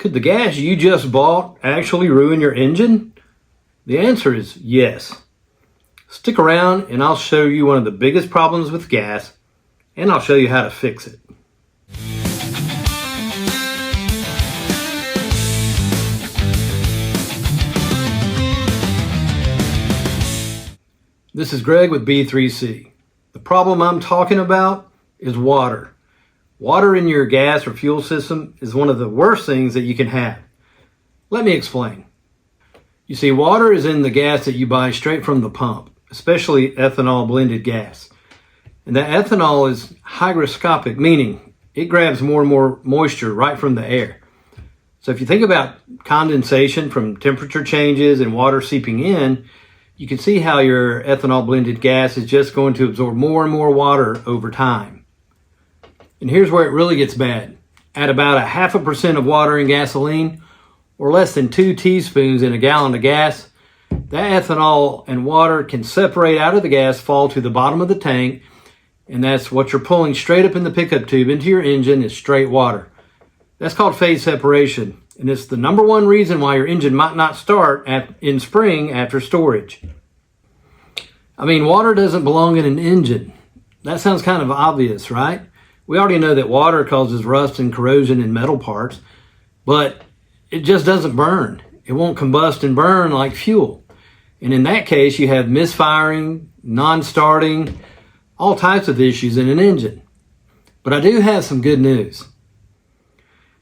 Could the gas you just bought actually ruin your engine? The answer is yes. Stick around and I'll show you one of the biggest problems with gas, and I'll show you how to fix it. This is Greg with B3C. The problem I'm talking about is water. Water in your gas or fuel system is one of the worst things that you can have. Let me explain. You see, water is in the gas that you buy straight from the pump, especially ethanol blended gas. And that ethanol is hygroscopic, meaning it grabs more and more moisture right from the air. So if you think about condensation from temperature changes and water seeping in, you can see how your ethanol blended gas is just going to absorb more and more water over time. And here's where it really gets bad. At about 0.5% of water in gasoline, or less than 2 teaspoons in a gallon of gas, that ethanol and water can separate out of the gas, fall to the bottom of the tank, and that's what you're pulling straight up in the pickup tube into your engine is straight water. That's called phase separation, and it's the number one reason why your engine might not start in spring after storage. I mean, water doesn't belong in an engine. That sounds kind of obvious, right? We already know that water causes rust and corrosion in metal parts, but it just doesn't burn. It won't combust and burn like fuel. And in that case, you have misfiring, non-starting, all types of issues in an engine. But I do have some good news.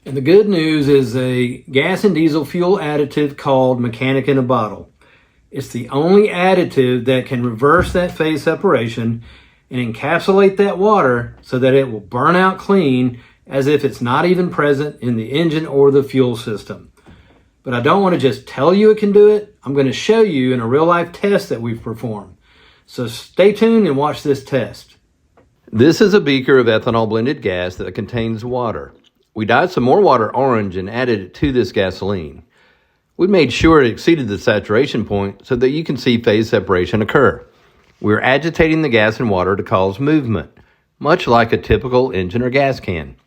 And the good news is a gas and diesel fuel additive called Mechanic in a Bottle. It's the only additive that can reverse that phase separation and encapsulate that water so that it will burn out clean as if it's not even present in the engine or the fuel system. But I don't want to just tell you it can do it. I'm going to show you in a real-life test that we've performed. So stay tuned and watch this test. This is a beaker of ethanol blended gas that contains water. We dyed some more water orange and added it to this gasoline. We made sure it exceeded the saturation point so that you can see phase separation occur. We're agitating the gas and water to cause movement, much like a typical engine or gas can.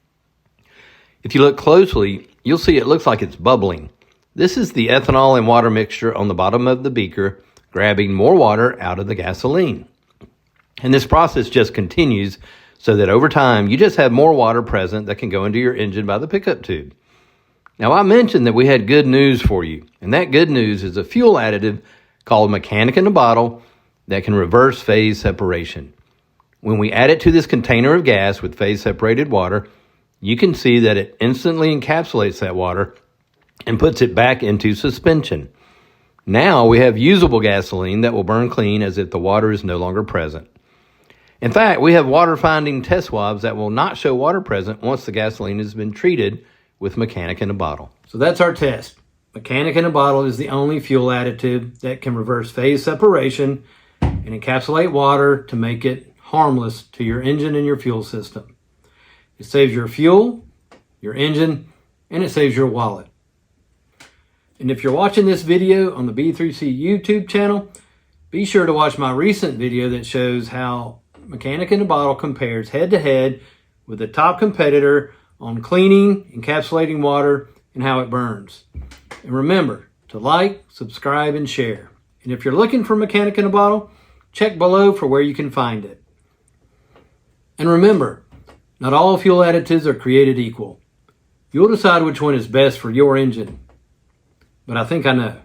If you look closely, you'll see it looks like it's bubbling. This is the ethanol and water mixture on the bottom of the beaker, grabbing more water out of the gasoline. And this process just continues so that over time, you just have more water present that can go into your engine by the pickup tube. Now, I mentioned that we had good news for you, and that good news is a fuel additive called Mechanic in a Bottle that can reverse phase separation. When we add it to this container of gas with phase separated water, you can see that it instantly encapsulates that water and puts it back into suspension. Now we have usable gasoline that will burn clean as if the water is no longer present. In fact, we have water finding test swabs that will not show water present once the gasoline has been treated with Mechanic in a Bottle. So that's our test. Mechanic in a Bottle is the only fuel additive that can reverse phase separation and encapsulate water to make it harmless to your engine and your fuel system. It saves your fuel, your engine, and it saves your wallet. And if you're watching this video on the B3C YouTube channel, be sure to watch my recent video that shows how Mechanic in a Bottle compares head-to-head with the top competitor on cleaning, encapsulating water, and how it burns. And remember to like, subscribe, and share. And if you're looking for Mechanic in a Bottle, check below for where you can find it. And remember, not all fuel additives are created equal. You'll decide which one is best for your engine. But I think I know.